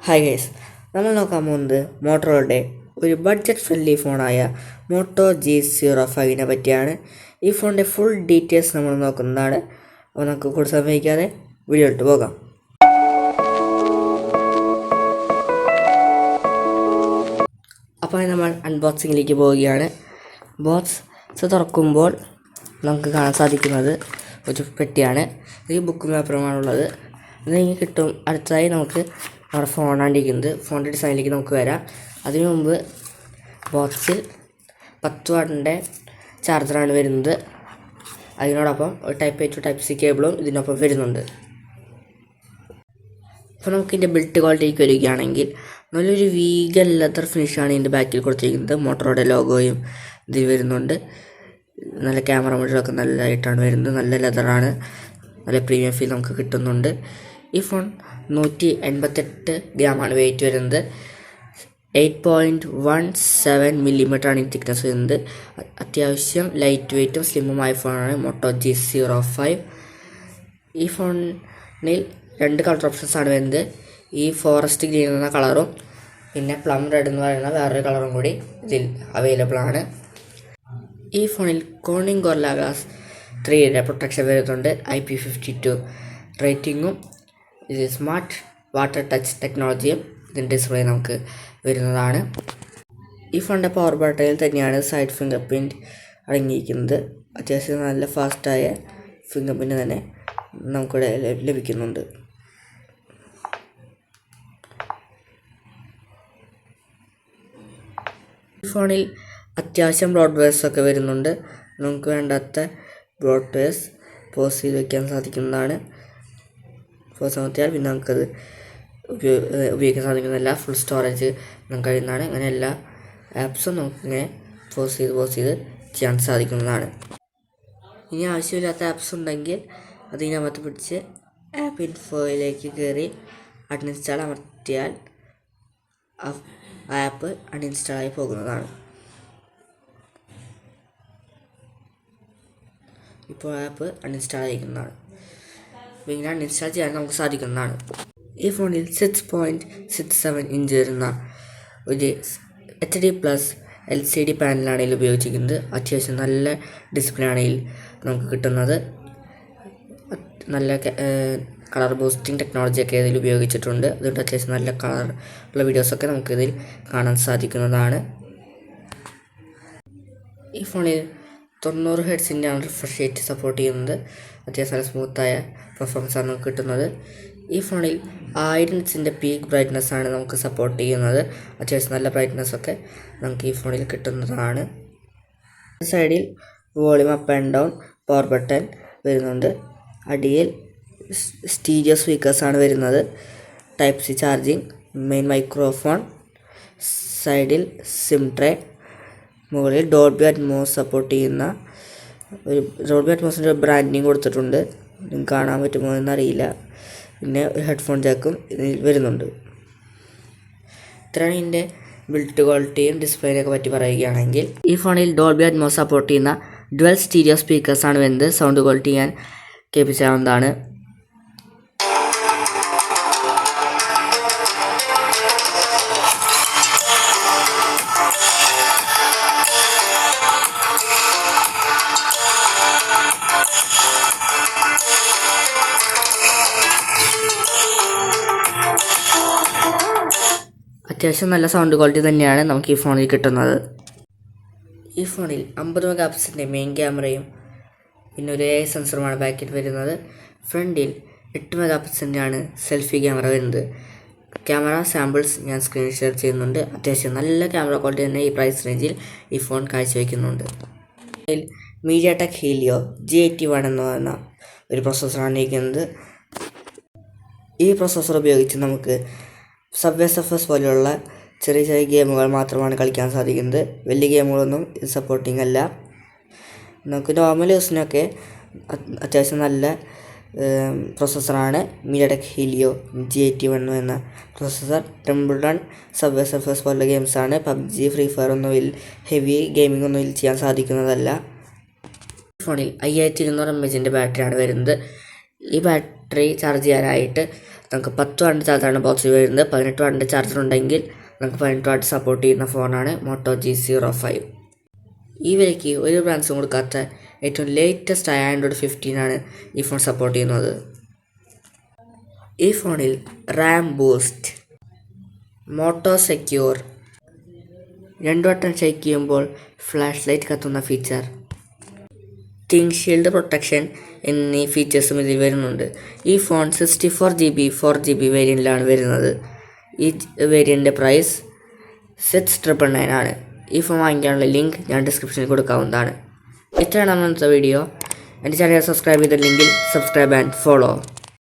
Hi guys, നമ്മൾ നോക്കാൻ പോകുന്നത് മോട്ടോറോളയുടെ ഒരു ബഡ്ജറ്റ് ഫ്രണ്ട്ലി ഫോണായ മോട്ടോ G05 പറ്റിയാണ്. ഈ ഫോണിൻ്റെ ഫുൾ ഡീറ്റെയിൽസ് നമ്മൾ നോക്കുന്നതാണ്. അപ്പോൾ നമുക്ക് കൂടുതൽ സമയിക്കാതെ വീഡിയോ ഇട്ട് പോകാം. അപ്പോൾ നമ്മൾ അൺബോക്സിങ്ങിലേക്ക് പോവുകയാണ്. ബോക്സ് തുറക്കുമ്പോൾ നമുക്ക് കാണാൻ സാധിക്കുന്നത് ഒരു പെട്ടിയാണ്. ഈ ബുക്കും പേപ്പറുമാണുള്ളത്. ഇതിങ്ങനെ കിട്ടും. അടുത്തതായി നമുക്ക് നമ്മുടെ ഫോണാണ് ഇരിക്കുന്നത്. ഫോണിൻ്റെ ഡിസൈനിലേക്ക് നമുക്ക് വരാം. അതിനു മുമ്പ് ബോക്സിൽ 10 വാട്ടിൻ്റെ ചാർജറാണ് വരുന്നത്. അതിനോടൊപ്പം ഒരു type A to type C കേബിളും ഇതിനൊപ്പം വരുന്നുണ്ട്. അപ്പോൾ നമുക്ക് ഇതിൻ്റെ ബിൽഡ് ക്വാളിറ്റിക്ക് വരികയാണെങ്കിൽ നല്ലൊരു വീഗൻ ലെതർ ഫിനിഷാണ് ഇതിൻ്റെ ബാക്കിൽ കൊടുത്തിരിക്കുന്നത്. മോട്ടോറോയുടെ ലോഗോയും ഇതിൽ വരുന്നുണ്ട്. നല്ല ക്യാമറ മോഡലൊക്കെ നല്ലതായിട്ടാണ് വരുന്നത്. നല്ല ലെതറാണ്. നല്ല പ്രീമിയം ഫീൽ നമുക്ക് കിട്ടുന്നുണ്ട്. ഈ ഫോൺ 188 ഗ്രാമാണ് വെയിറ്റ് വരുന്നത്. 8.17 മില്ലിമീറ്ററാണ് ഈ തിക്നെസ് വരുന്നത്. അത്യാവശ്യം ലൈറ്റ് വെയ്റ്റും സ്ലിമ്മുമായ ഫോണാണ് മോട്ടോ G05. ഈ ഫോണിൽ 2 കളർ ഓപ്ഷൻസാണ് വരുന്നത്. ഈ ഫോറസ്റ്റ് ഗ്രീൻ എന്ന കളറും പിന്നെ പ്ലം റെഡ് എന്ന് പറയുന്ന വേറൊരു കളറും കൂടി ഇതിൽ അവൈലബിൾ ആണ്. ഈ ഫോണിൽ കോർണിംഗ് ഗൊറില്ല ഗ്ലാസ് 3 പ്രൊട്ടക്ഷൻ വരുന്നുണ്ട്. IP52 റേറ്റിങ്ങും ഇത് സ്മാർട്ട് വാട്ടർ ടച്ച് ടെക്നോളജിയും ഇതിൻ്റെ ഡിസ്പ്ലേ നമുക്ക് വരുന്നതാണ്. ഈ ഫോണിൻ്റെ പവർ ബട്ടണിൽ തന്നെയാണ് സൈഡ് ഫിംഗർ പ്രിൻറ്റ് അടങ്ങിയിരിക്കുന്നത്. അത്യാവശ്യം നല്ല ഫാസ്റ്റായ ഫിംഗർ പ്രിൻറ്റ് തന്നെ നമുക്കിവിടെ ലഭിക്കുന്നുണ്ട്. ഈ ഫോണിൽ അത്യാവശ്യം ബ്രോഡ്ബാൻഡ്സൊക്കെ വരുന്നുണ്ട്. നമുക്ക് വേണ്ടാത്ത ബ്രോഡ്ബാൻഡ്സ് പോസ് ചെയ്ത് വയ്ക്കാൻ സാധിക്കുന്നതാണ്. പോസ് അമർത്തിയാൽ പിന്നെ നമുക്കത് ഉപയോഗിക്കാൻ സാധിക്കുന്നില്ല. ഫുൾ സ്റ്റോറേജ് നമുക്ക് കഴിയുന്നതാണ്. അങ്ങനെ എല്ലാ ആപ്സും നമുക്കിങ്ങനെ പോസ് ചെയ്ത് ചെയ്യാൻ സാധിക്കുന്നതാണ്. ഇനി ആവശ്യമില്ലാത്ത ആപ്സ് ഉണ്ടെങ്കിൽ അതിനകത്ത് പിടിച്ച് ആപ്പ് ഇൻഫോയിലേക്ക് കയറി അൺഇൻസ്റ്റാൾ അമർത്തിയാൽ ആപ്പ് അൺഇൻസ്റ്റാളായി പോകുന്നതാണ്. ഇപ്പോൾ ആപ്പ് അൺഇൻസ്റ്റാൾ ആയിരിക്കുന്നതാണ്. അപ്പോൾ ഇങ്ങനെ അൺഇൻസ്റ്റാൾ ചെയ്യാൻ നമുക്ക് സാധിക്കുന്നതാണ്. ഈ ഫോണിൽ 6.67 ഇഞ്ച് വരുന്ന ഒരു HD+ LCD പാനലാണ് ഇതിൽ ഉപയോഗിച്ചിരിക്കുന്നത്. അത്യാവശ്യം നല്ല ഡിസ്പ്ലേ ആണ് ഇതിൽ നമുക്ക് കിട്ടുന്നത്. നല്ല കളർ ബൂസ്റ്റിംഗ് ടെക്നോളജിയൊക്കെ ഇതിൽ ഉപയോഗിച്ചിട്ടുണ്ട്. അതുകൊണ്ട് അത്യാവശ്യം നല്ല കളറുള്ള വീഡിയോസൊക്കെ നമുക്കിതിൽ കാണാൻ സാധിക്കുന്നതാണ്. ഈ ഫോണിൽ 90 ഹെർട്സിൻ്റെ റിഫ്രഷ് റേറ്റ് സപ്പോർട്ട് ചെയ്യുന്നത്. അത്യാവശ്യം നല്ല സ്മൂത്തായ പെർഫോമൻസാണ് നമുക്ക് കിട്ടുന്നത്. ഈ ഫോണിൽ 1000 നിറ്റ്സിൻ്റെ പീക്ക് ബ്രൈറ്റ്നസ്സാണ് നമുക്ക് സപ്പോർട്ട് ചെയ്യുന്നത്. അത്യാവശ്യം നല്ല ബ്രൈറ്റ്നസ്സൊക്കെ നമുക്ക് ഈ ഫോണിൽ കിട്ടുന്നതാണ്. സൈഡിൽ volume up and down power button വരുന്നുണ്ട്. അടിയിൽ സ്റ്റീരിയോ സ്പീക്കേഴ്സാണ് വരുന്നത്. Type C charging, main microphone, സൈഡിൽ സിം ട്രേ, മുകളിൽ ഡോൾബി അറ്റ്മോസ് സപ്പോർട്ട് ചെയ്യുന്ന ഒരു ഡോൾബി അറ്റ്മോസിൻ്റെ ബ്രാൻഡിങ് കൊടുത്തിട്ടുണ്ട്. കാണാൻ പറ്റുമോ എന്നറിയില്ല. പിന്നെ ഒരു ഹെഡ്ഫോൺ ജാക്കും ഇതിൽ വരുന്നുണ്ട്. ഇത്രയാണ് ഇതിൻ്റെ ബിൽഡ് ക്വാളിറ്റിയും ഡിസ്പ്ലേനെയൊക്കെ പറ്റി പറയുകയാണെങ്കിൽ ഈ ഫോണിൽ ഡോൾബി അറ്റ്മോസ് സപ്പോർട്ട് ചെയ്യുന്ന ഡ്വൽ സ്റ്റീരിയോ സ്പീക്കേഴ്സാണ് വരുന്നത്. സൗണ്ട് ക്വാളിറ്റി ഞാൻ കേൾപ്പിച്ചാവുന്നതാണ്. അത്യാവശ്യം നല്ല സൗണ്ട് ക്വാളിറ്റി തന്നെയാണ് നമുക്ക് ഈ ഫോണിൽ കിട്ടുന്നത്. ഈ ഫോണിൽ 50 മെഗാ പിക്സലിൻ്റെ മെയിൻ ക്യാമറയും പിന്നെ ഒരു AI സെൻസറുമാണ് ബാക്കിൽ വരുന്നത്. ഫ്രണ്ടിൽ 8 മെഗാ പിക്സലിൻ്റെയാണ് സെൽഫി ക്യാമറ വരുന്നത്. ക്യാമറ സാമ്പിൾസ് ഞാൻ സ്ക്രീൻ ഷെയർ ചെയ്യുന്നുണ്ട്. അത്യാവശ്യം നല്ല ക്യാമറ ക്വാളിറ്റി തന്നെ ഈ പ്രൈസ് റേഞ്ചിൽ ഈ ഫോൺ കാഴ്ചവെക്കുന്നുണ്ട്. MediaTek Helio G81 എന്ന് പറയുന്ന ഒരു പ്രോസസ്സറാണ് ഇരിക്കുന്നത്. ഈ പ്രോസസ്സർ ഉപയോഗിച്ച് നമുക്ക് സബ്വേ സർഫേഴ്സ് പോലെയുള്ള ചെറിയ ഗെയിമുകൾ മാത്രമാണ് കളിക്കാൻ സാധിക്കുന്നത്. വലിയ ഗെയിമുകളൊന്നും ഇത് സപ്പോർട്ടിങ് അല്ല. നമുക്ക് നോർമൽ യൂസിനൊക്കെ അത്യാവശ്യം നല്ല പ്രോസസ്സറാണ് MediaTek Helio G81 എന്ന processor. Temple run, subway surfers പോലുള്ള ഗെയിംസാണ്. PUBG, ഫ്രീ ഫയർ ഒന്നും ഹെവി ഗെയിമിംഗ് ഒന്നും ഇതിൽ ചെയ്യാൻ സാധിക്കുന്നതല്ല. ഫോണിൽ 5200 mAh ബാറ്ററിയാണ് വരുന്നത്. ഈ ബാറ്ററി ചാർജ് ചെയ്യാനായിട്ട് നമുക്ക് 10 വാട്ടിൻ്റെ ചാർജറാണ് ബോക്സിൽ വരുന്നത്. 18 വാട്ടിൻ്റെ ചാർജർ ഉണ്ടെങ്കിൽ നമുക്ക് 18 വാട്ട് സപ്പോർട്ട് ചെയ്യുന്ന ഫോണാണ് മോട്ടോ G05. ഈ വിലയ്ക്ക് ഒരു ബ്രാൻഡ്സും കൊടുക്കാത്ത ഏറ്റവും ലേറ്റസ്റ്റ് ആയ Android 15 ആണ് ഈ ഫോൺ സപ്പോർട്ട് ചെയ്യുന്നത്. ഈ ഫോണിൽ റാം ബൂസ്റ്റ്, മോട്ടോ സെക്യൂർ, 2 വട്ടം ഷെയ്ക്ക് ചെയ്യുമ്പോൾ ഫ്ലാഷ് ലൈറ്റ് കത്തുന്ന ഫീച്ചർ, തിങ് ഷീൽഡ് പ്രൊട്ടക്ഷൻ എന്നീ ഫീച്ചേഴ്സും ഇതിൽ വരുന്നുണ്ട്. ഈ ഫോൺ 64GB 4GB വേരിയൻറ്റിലാണ് വരുന്നത്. ഈ വേരിയൻറ്റിൻ്റെ പ്രൈസ് 6999 ആണ്. ഈ ഫോൺ വാങ്ങിക്കാനുള്ള ലിങ്ക് ഞാൻ ഡിസ്ക്രിപ്ഷനിൽ കൊടുക്കാവുന്നതാണ്. ഇത്രയാണ് നമ്മുടെ വീഡിയോ. എൻ്റെ ചാനൽ സബ്സ്ക്രൈബ് ചെയ്തില്ലെങ്കിൽ സബ്സ്ക്രൈബ് ആൻഡ് ഫോളോ.